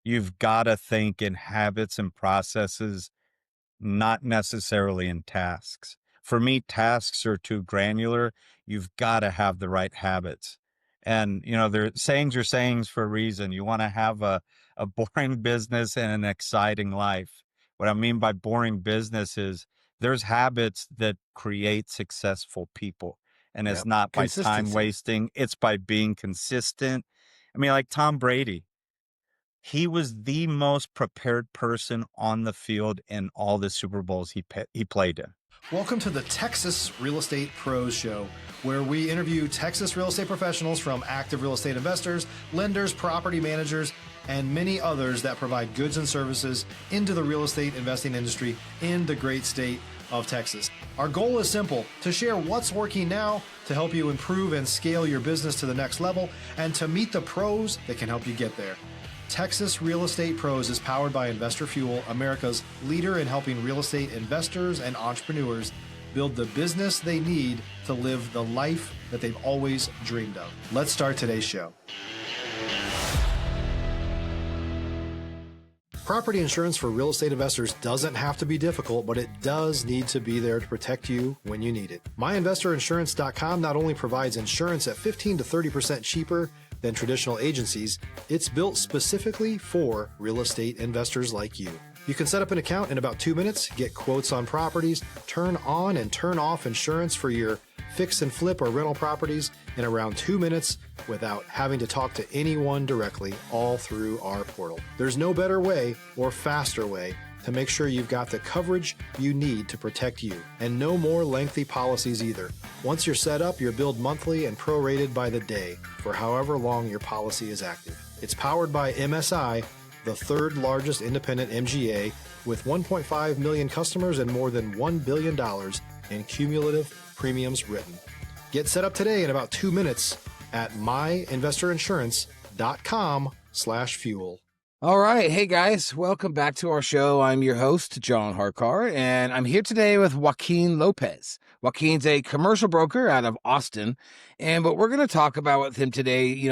you've got to think in habits and processes, not necessarily in tasks. For me, tasks are too granular. You've got to have the right habits. And, their sayings are sayings for a reason. You want to have a boring business and an exciting life. What I mean by boring business is there's habits that create successful people. And it's Yep. not by time Consistency. wasting, it's by being consistent. I mean, like Tom Brady, he was the most prepared person on the field in all the Super Bowls he played in. Welcome to the Texas Real Estate Pros Show, where we interview Texas real estate professionals from active real estate investors, lenders, property managers, and many others that provide goods and services into the real estate investing industry in the great state of Texas. Our goal is simple: to share what's working now to help you improve and scale your business to the next level, and to meet the pros that can help you get there. Texas Real Estate Pros is powered by Investor Fuel, America's leader in helping real estate investors and entrepreneurs build the business they need to live the life that they've always dreamed of. Let's start today's show. Property insurance for real estate investors doesn't have to be difficult, but it does need to be there to protect you when you need it. MyInvestorInsurance.com not only provides insurance at 15 to 30% cheaper than traditional agencies, it's built specifically for real estate investors like you. You can set up an account in about 2 minutes, get quotes on properties, turn on and turn off insurance for your fix and flip or rental properties in around 2 minutes without having to talk to anyone directly, all through our portal. There's no better way or faster way to make sure you've got the coverage you need to protect you, and no more lengthy policies either. Once you're set up, you're billed monthly and prorated by the day for however long your policy is active. It's powered by MSI, the third largest independent MGA, with 1.5 million customers and more than $1 billion in cumulative premiums written. Get set up today in about 2 minutes at myinvestorinsurance.com/fuel. All right. Hey, guys. Welcome back to our show. I'm your host, John Harcar, and I'm here today with Joaquin Lopez. Joaquin's a commercial broker out of Austin, and what we're going to talk about with him today,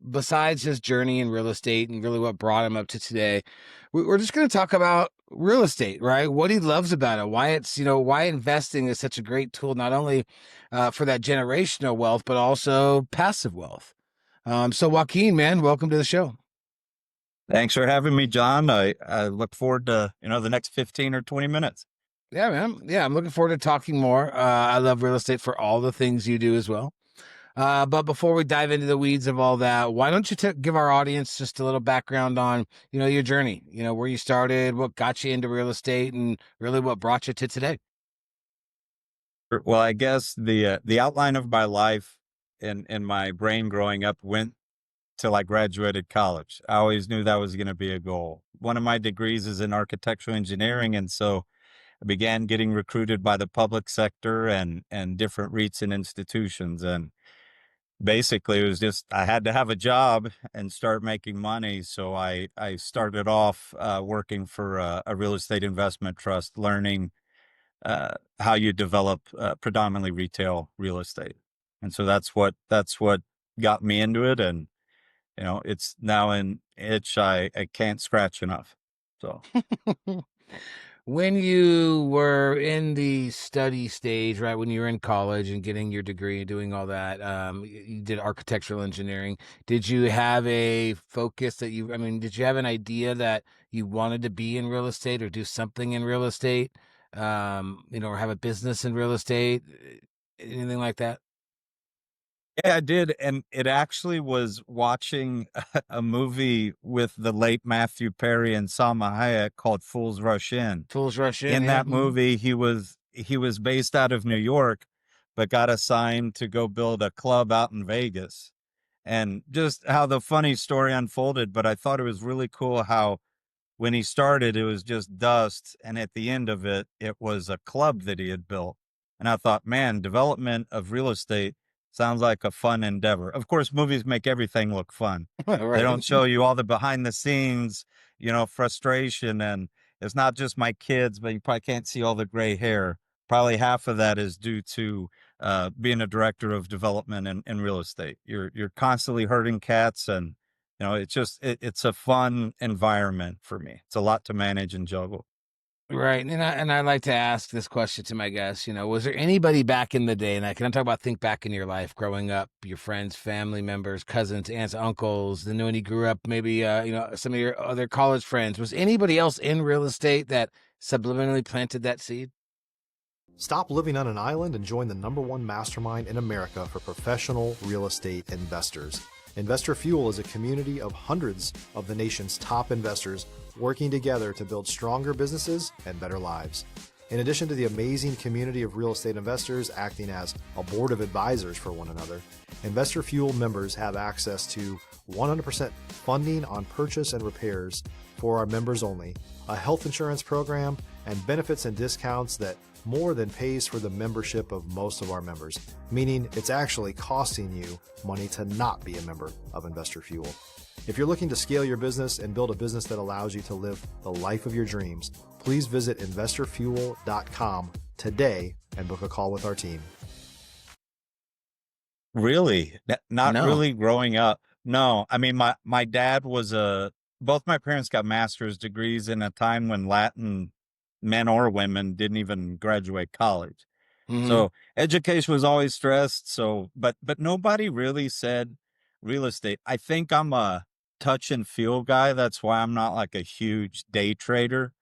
besides his journey in real estate and really what brought him up to today, we're just going to talk about real estate, right? What he loves about it, why it's, why investing is such a great tool, not only for that generational wealth, but also passive wealth. So Joaquin, man, welcome to the show. Thanks for having me, John. I look forward to, the next 15 or 20 minutes. Yeah, man. Yeah, I'm looking forward to talking more. I love real estate for all the things you do as well. But before we dive into the weeds of all that, why don't you give our audience just a little background on, your journey, where you started, what got you into real estate, and really what brought you to today? Well, I guess the outline of my life in my brain growing up went till I graduated college. I always knew that was going to be a goal. One of my degrees is in architectural engineering, and so I began getting recruited by the public sector and different REITs and institutions. And basically, it was just I had to have a job and start making money. So I started off working for a real estate investment trust, learning how you develop predominantly retail real estate. And so that's what got me into it. And it's now an itch I can't scratch enough. So When you were in the study stage, right, when you were in college and getting your degree and doing all that, you did architectural engineering. Did you have a focus did you have an idea that you wanted to be in real estate or do something in real estate, or have a business in real estate, anything like that? yeah, I did, and it actually was watching a movie with the late Matthew Perry and Salma Hayek called Fools Rush In. Fools Rush In, In yeah. that Mhm. movie, he was based out of New York, but got assigned to go build a club out in Vegas. And just how the funny story unfolded, but I thought it was really cool how when he started, it was just dust, and at the end of it, it was a club that he had built. And I thought, man, development of real estate sounds like a fun endeavor. Of course, movies make everything look fun. They Right. don't show you all the behind the scenes, frustration. And it's not just my kids, but you probably can't see all the gray hair. Probably half of that is due to being a director of development in real estate. You're constantly herding cats and it's a fun environment for me. It's a lot to manage and juggle. Right. And I like to ask this question to my guests, was there anybody back in the day, and I can talk about think back in your life growing up, your friends, family members, cousins, aunts, uncles, then when you grew up, maybe some of your other college friends. Was anybody else in real estate that subliminally planted that seed? Stop living on an island and join the #1 mastermind in America for professional real estate investors. Investor Fuel is a community of hundreds of the nation's top investors working together to build stronger businesses and better lives. In addition to the amazing community of real estate investors acting as a board of advisors for one another, Investor Fuel members have access to 100% funding on purchase and repairs for our members only, a health insurance program, and benefits and discounts that more than pays for the membership of most of our members, meaning it's actually costing you money to not be a member of Investor Fuel. If you're looking to scale your business and build a business that allows you to live the life of your dreams, please visit investorfuel.com today and book a call with our team. Really? Not No. really growing up. No, I mean, my dad was both my parents got master's degrees in a time when Latin men or women didn't even graduate college. Hmm. So education was always stressed. So, but nobody really said real estate. I think I'm a touch and feel guy. That's why I'm not like a huge day trader.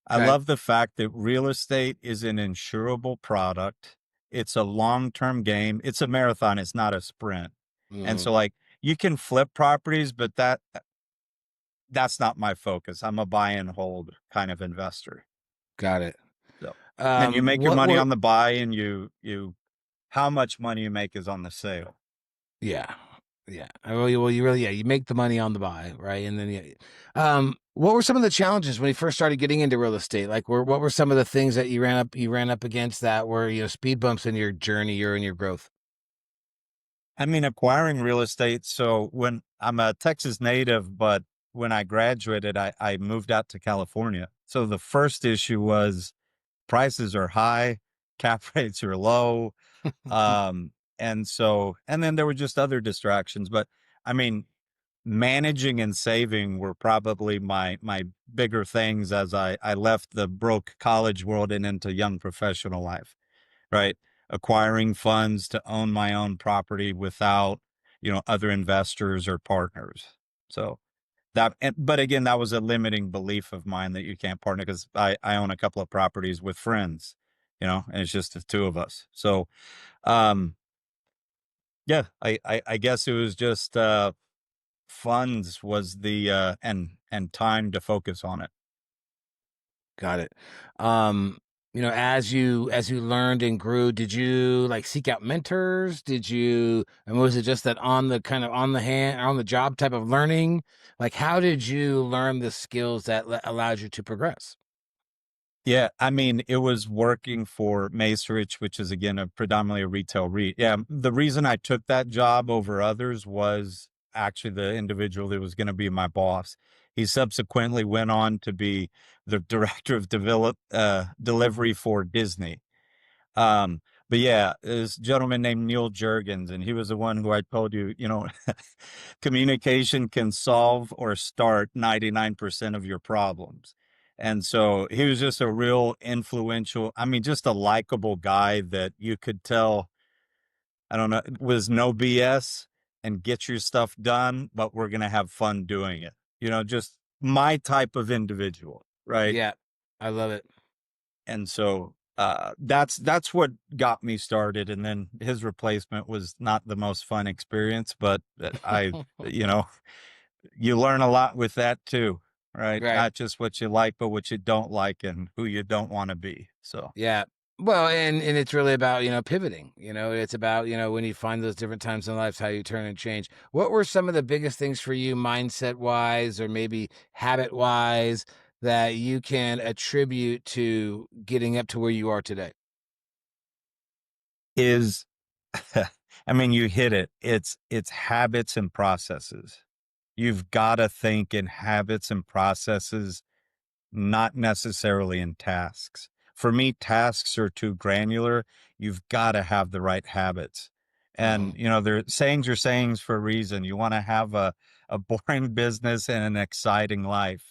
I Okay. love the fact that real estate is an insurable product. It's a long-term game. It's a marathon. It's not a sprint. And Hmm. so like you can flip properties, but that's not my focus. I'm a buy and hold kind of investor. Got it. So, and you make your What money were on the buy and how much money you make is on the sale. Yeah. Yeah. Well, you really, yeah, you make the money on the buy, right? And then, yeah. What were some of the challenges when you first started getting into real estate? Like, what were some of the things that you ran up against that were, speed bumps in your journey or in your growth? I mean, acquiring real estate. So when I'm a Texas native, but when I graduated, I moved out to California. So the first issue was prices are high, cap rates are low. And then there were just other distractions. But I mean, managing and saving were probably my bigger things as I left the broke college world and into young professional life, right? Acquiring funds to own my own property without, other investors or partners. So but again, that was a limiting belief of mine that you can't partner because I own a couple of properties with friends, and it's just the two of us. So, um, yeah, I guess it was just, funds was and time to focus on it. Got it. Um, as you learned and grew, did you like seek out mentors? And was it just that on the kind of on the hand, on the job type of learning? Like, how did you learn the skills that allowed you to progress? Yeah, I mean, it was working for Macerich, which is again a predominantly a retail REIT. Yeah, the reason I took that job over others was actually the individual that was going to be my boss. He subsequently went on to be the director of delivery for Disney. Um, but yeah, this gentleman named Neil Jurgens, and he was the one who I told you, communication can solve or start 99% of your problems. And so he was just a real influential, I mean, just a likable guy that you could tell, I don't know, was no BS and get your stuff done, but we're going to have fun doing it. Just my type of individual, right? Yeah, I love it. And so that's what got me started. And then his replacement was not the most fun experience, but you know, you learn a lot with that too, right? Right. Not just what you like, but what you don't like and who you don't want to be. So Yeah. Well, and it's really about, pivoting. It's about, when you find those different times in life, how you turn and change. What were some of the biggest things for you, mindset wise, or maybe habit wise, that you can attribute to getting up to where you are today? is, I mean, you hit it. It's habits and processes. You've got to think in habits and processes, not necessarily in tasks. For me, tasks are too granular. You've got to have the right habits. And, their sayings are sayings for a reason. You want to have a boring business and an exciting life.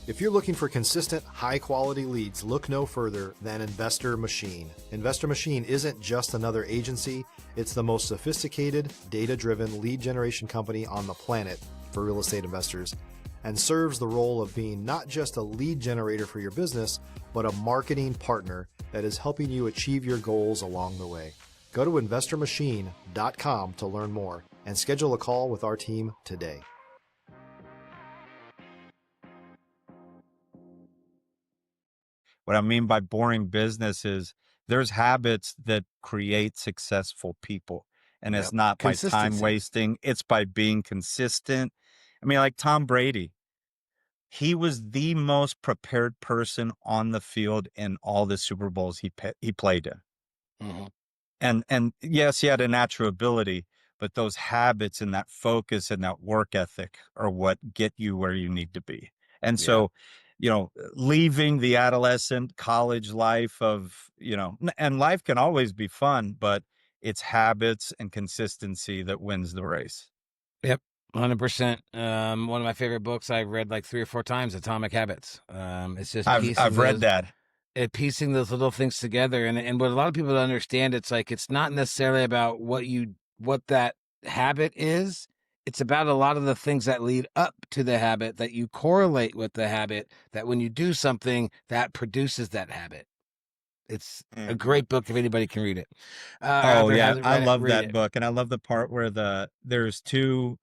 If you're looking for consistent, high-quality leads, look no further than Investor Machine. Investor Machine isn't just another agency. It's the most sophisticated, data-driven lead generation company on the planet for real estate investors, and serves the role of being not just a lead generator for your business, but a marketing partner that is helping you achieve your goals along the way. Go to investormachine.com to learn more and schedule a call with our team today. What I mean by boring business is there's habits that create successful people. And it's Yep. not by time Consistency. wasting, it's by being consistent. I mean, like Tom Brady, he was the most prepared person on the field in all the Super Bowls he played in. Mm-hmm. And yes, he had a natural ability, but those habits and that focus and that work ethic are what get you where you need to be. And so, leaving the adolescent college life of, and life can always be fun, but it's habits and consistency that wins the race. Yep. 100%. One of my favorite books I've read like 3 or 4 times, Atomic Habits. It's just I've read that. Piecing those little things together. And what a lot of people don't understand, it's like, it's not necessarily about what that habit is. It's about a lot of the things that lead up to the habit that you correlate with the habit, that when you do something that produces that habit. It's a great book if anybody can read it. Oh yeah, Hasn't I read it, love read that it. book, and I love the part where there's two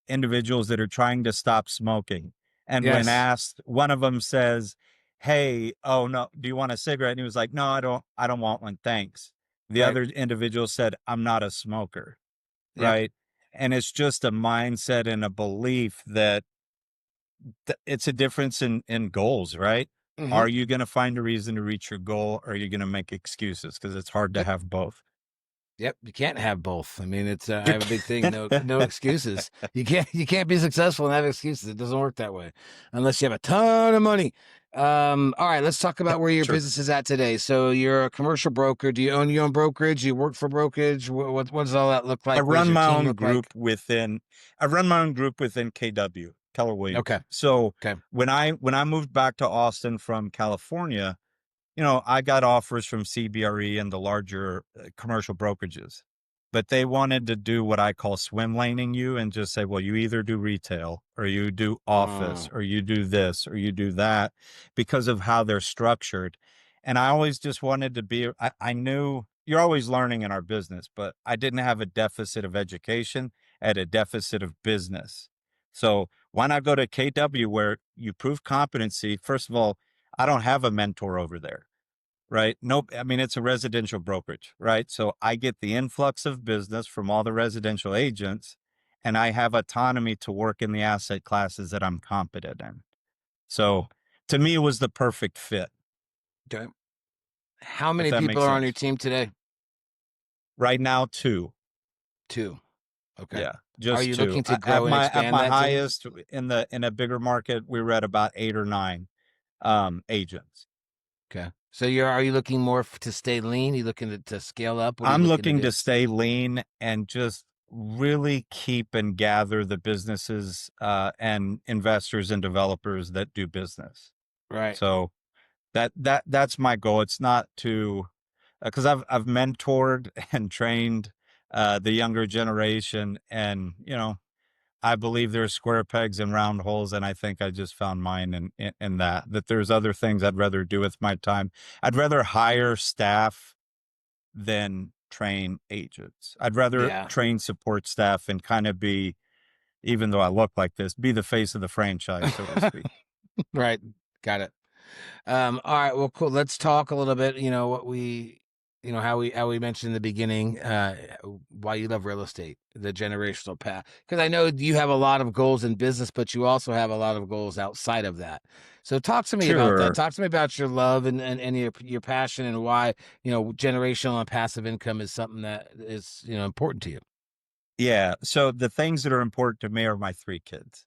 individuals that are trying to stop smoking, and when Yes. asked, one of them says, "Hey, oh no, do you want a cigarette?" And he was like, "No, I don't want one, thanks." The Right. other individual said, "I'm not a smoker," Yep. right? And it's just a mindset and a belief that it's a difference in goals, right? Mm-hmm. Are you going to find a reason to reach your goal, or are you going to make excuses? Because it's hard to Yep. have both. Yep, you can't have both. I mean, it's I You have a big thing. No excuses. You can't be successful and have excuses. It doesn't work that way, unless you have a ton of money. All right, let's talk about where your Sure. business is at today. So you're a commercial broker. Do you own your own brokerage? Do you work for brokerage? What does all that look I like? What does run your my team own look group like? within I run my own group within KW, Keller Williams. Okay. So Okay. when I moved back to Austin from California, I got offers from CBRE and the larger commercial brokerages, but they wanted to do what I call swim laning you and just say, well, you either do retail or you do office Mm, or you do this or you do that because of how they're structured. And I always just wanted to I knew you're always learning in our business, but I didn't have a deficit of education. I had a deficit of business. So why not go to KW where you prove competency? First of all, I don't have a mentor over there. Right. Nope. I mean, it's a residential brokerage, right? So I get the influx of business from all the residential agents, and I have autonomy to work in the asset classes that I'm competent in. So to me, it was the perfect fit, okay. How if many that people makes are on your sense. team today? Right now, two. 2. Okay. Yeah, Are just you two. looking to At grow and my expand that team? highest in a bigger market, we were at about 8 or 9 agents. Okay. So are you looking more to stay lean? Are you looking to scale up? What are you I'm looking to looking do? to stay lean and just really keep and gather the businesses and investors and developers that do business. Right. So that's my goal. It's not to because I've mentored and trained the younger generation, and I believe there's square pegs and round holes, and I think I just found mine in that there's other things I'd rather do with my time. I'd rather hire staff than train agents. I'd rather Yeah. train support staff and kind of be, even though I look like this, be the face of the franchise, so to speak. Right. Got it. All right. Well, cool. Let's talk a little bit, how we mentioned in the beginning, why you love real estate, the generational path. Because I know you have a lot of goals in business, but you also have a lot of goals outside of that. So talk to me about that. Sure. Talk to me about your love and your passion, and why, generational and passive income is something that is, important to you. Yeah. So the things that are important to me are my 3 kids.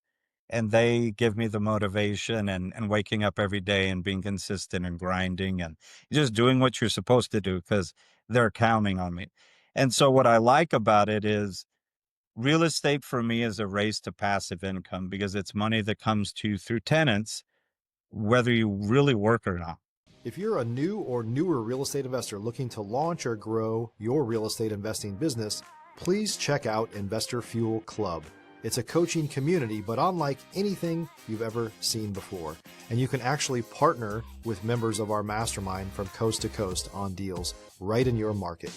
and they give me the motivation and waking up every day and being consistent and grinding and just doing what you're supposed to do because they're counting on me. And so what I like about it is real estate for me is a race to passive income because it's money that comes to you through tenants, whether you really work or not. If you're a new or newer real estate investor looking to launch or grow your real estate investing business, please check out Investor Fuel Club. It's a coaching community, but unlike anything you've ever seen before. And you can actually partner with members of our mastermind from coast to coast on deals right in your market.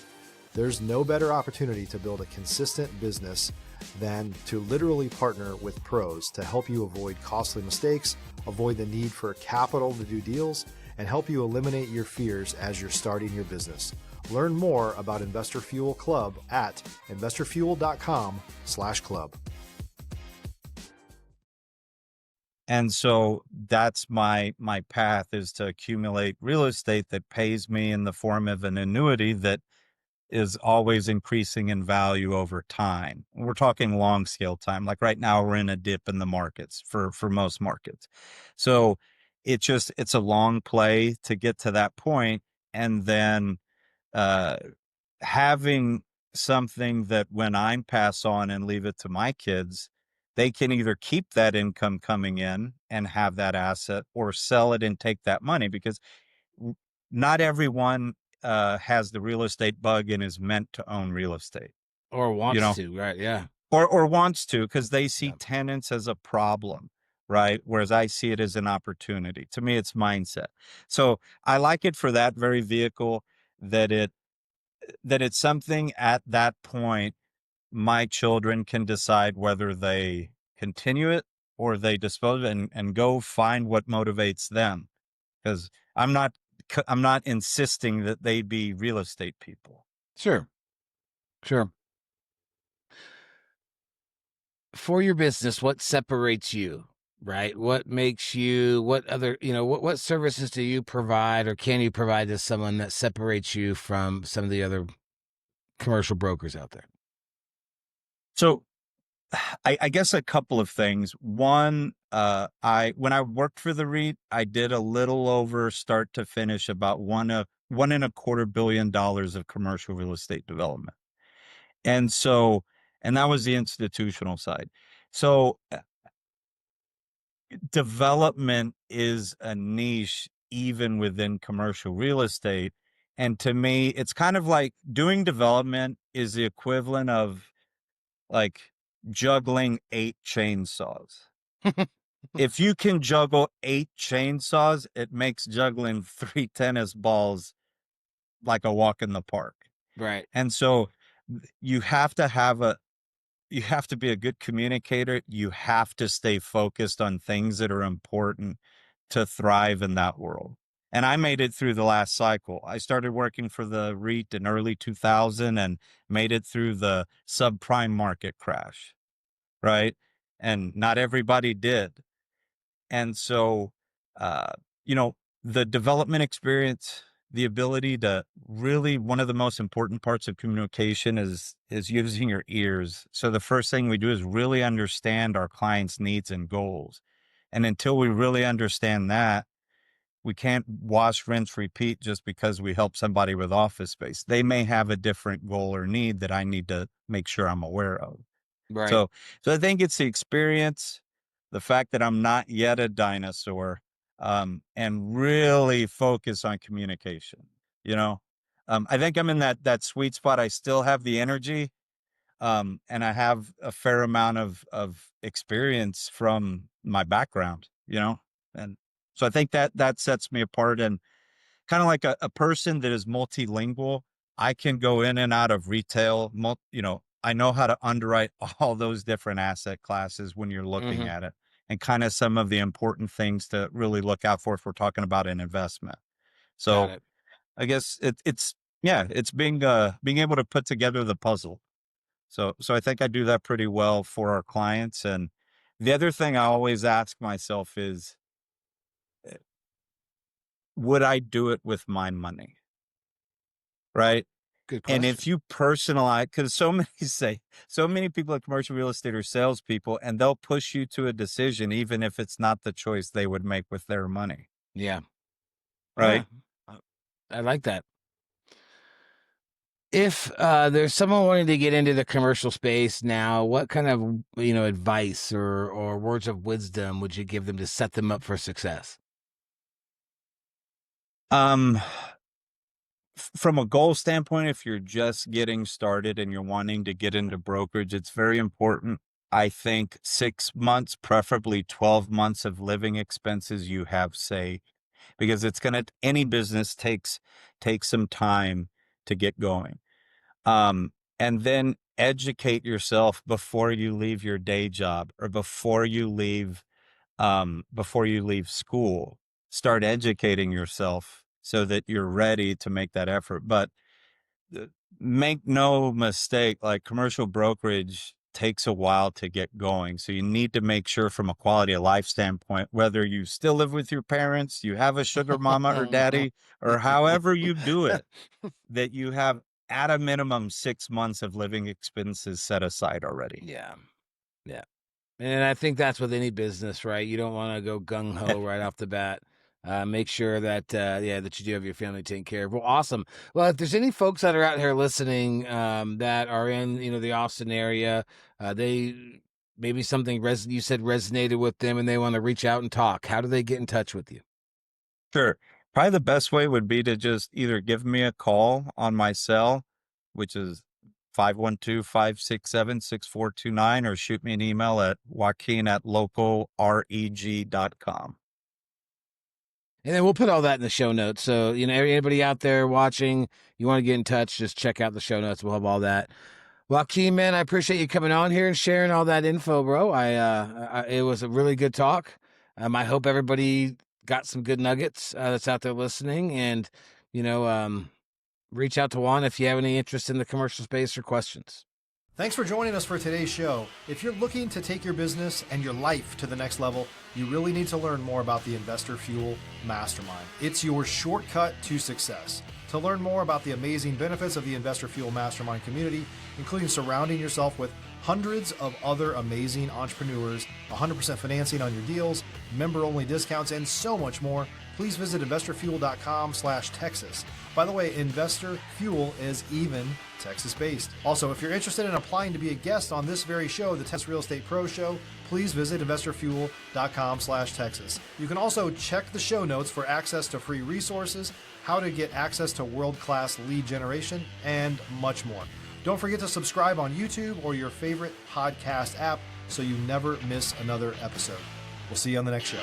There's no better opportunity to build a consistent business than to literally partner with pros to help you avoid costly mistakes, avoid the need for capital to do deals, and help you eliminate your fears as you're starting your business. Learn more about Investor Fuel Club at investorfuel.com/club. And so that's my path, is to accumulate real estate that pays me in the form of an annuity that is always increasing in value over time. We're talking long scale time. Like right now we're in a dip in the markets for most markets. So it's a long play to get to that point. And then uh, having something that when I pass on and leave it to my kids, they can either keep that income coming in and have that asset or sell it and take that money, because not everyone has the real estate bug and is meant to own real estate, Or you wants know, to, right? Yeah. or wants to, because they see Yeah. tenants as a problem, right? Whereas I see it as an opportunity. To me, it's mindset. So I like it for that very vehicle, that it's something at that point my children can decide whether they continue it or they dispose of it and go find what motivates them. Because I'm not insisting that they be real estate people. Sure. Sure. For your business, what separates you, right? What makes you, what other, what services do you provide or can you provide to someone that separates you from some of the other commercial brokers out there? So I guess a couple of things. One, when I worked for the REIT, I did a little over start to finish about $1.25 billion of commercial real estate development. And so, and that was the institutional side. So development is a niche even within commercial real estate. And to me, it's kind of like doing development is the equivalent of like juggling 8 chainsaws. If you can juggle 8 chainsaws, it makes juggling 3 tennis balls like a walk in the park. Right. And so you have to have you have to be a good communicator. You have to stay focused on things that are important to thrive in that world. And I made it through the last cycle. I started working for the REIT in early 2000 and made it through the subprime market crash, right? And not everybody did. And so, uh, you know, the development experience, the ability to really, one of the most important parts of communication is using your ears. So the first thing we do is really understand our clients' needs and goals. And until we really understand that, we can't wash, rinse, repeat just because we help somebody with office space. They may have a different goal or need that I need to make sure I'm aware of. Right. So, so I think it's the experience, the fact that I'm not yet a dinosaur, and really focus on communication. You know, I think I'm in that sweet spot. I still have the energy, and I have a fair amount of experience from my background. You know, and so I think that sets me apart. And kind of like a person that is multilingual, I can go in and out of retail. I know how to underwrite all those different asset classes when you're looking Mm-hmm. at it, and kind of some of the important things to really look out for if we're talking about an investment. Got So it. I guess it's being able to put together the puzzle. So I think I do that pretty well for our clients. And the other thing I always ask myself is, would I do it with my money? Right? Good And question. if you personalize, because so many people in commercial real estate are salespeople, and they'll push you to a decision, even if it's not the choice they would make with their money, Yeah. Yeah. right? Uh, I like that. If there's someone wanting to get into the commercial space now, what kind of advice or words of wisdom would you give them to set them up for success? Um, from a goal standpoint, if you're just getting started and you're wanting to get into brokerage, it's very important. I think 6 months, preferably 12 months of living expenses you have saved, because any business takes some time to get going. And then educate yourself before you leave your day job, or before you leave school. Start educating yourself so that you're ready to make that effort. But uh, make no mistake, like, commercial brokerage takes a while to get going. So you need to make sure, from a quality of life standpoint, whether you still live with your parents, you have a sugar mama or daddy, or however you do it, that you have at a minimum 6 months of living expenses set aside already. Yeah. Yeah. And I think that's with any business, right? You don't want to go gung ho right off the bat. Make sure that that you do have your family taken care of. Well, awesome. Well, if there's any folks that are out here listening that are in the Austin area, they maybe something you said resonated with them, and they want to reach out and talk. How do they get in touch with you? Sure. Probably the best way would be to just either give me a call on my cell, which is 512-567-6429, or shoot me an email at joaquin@localreg.com. And then we'll put all that in the show notes. So, anybody out there watching, you want to get in touch, just check out the show notes. We'll have all that. Joaquin, man, I appreciate you coming on here and sharing all that info, bro. It was a really good talk. I hope everybody got some good nuggets that's out there listening, and reach out to Juan if you have any interest in the commercial space or questions. Thanks for joining us for today's show. If you're looking to take your business and your life to the next level, you really need to learn more about the Investor Fuel Mastermind. It's your shortcut to success. To learn more about the amazing benefits of the Investor Fuel Mastermind community, including surrounding yourself with hundreds of other amazing entrepreneurs, 100% financing on your deals, member-only discounts, and so much more, please visit investorfuel.com/Texas. By the way, Investor Fuel is even Texas-based. Also, if you're interested in applying to be a guest on this very show, the Texas Real Estate Pro Show, please visit investorfuel.com/Texas. You can also check the show notes for access to free resources, how to get access to world-class lead generation, and much more. Don't forget to subscribe on YouTube or your favorite podcast app so you never miss another episode. We'll see you on the next show.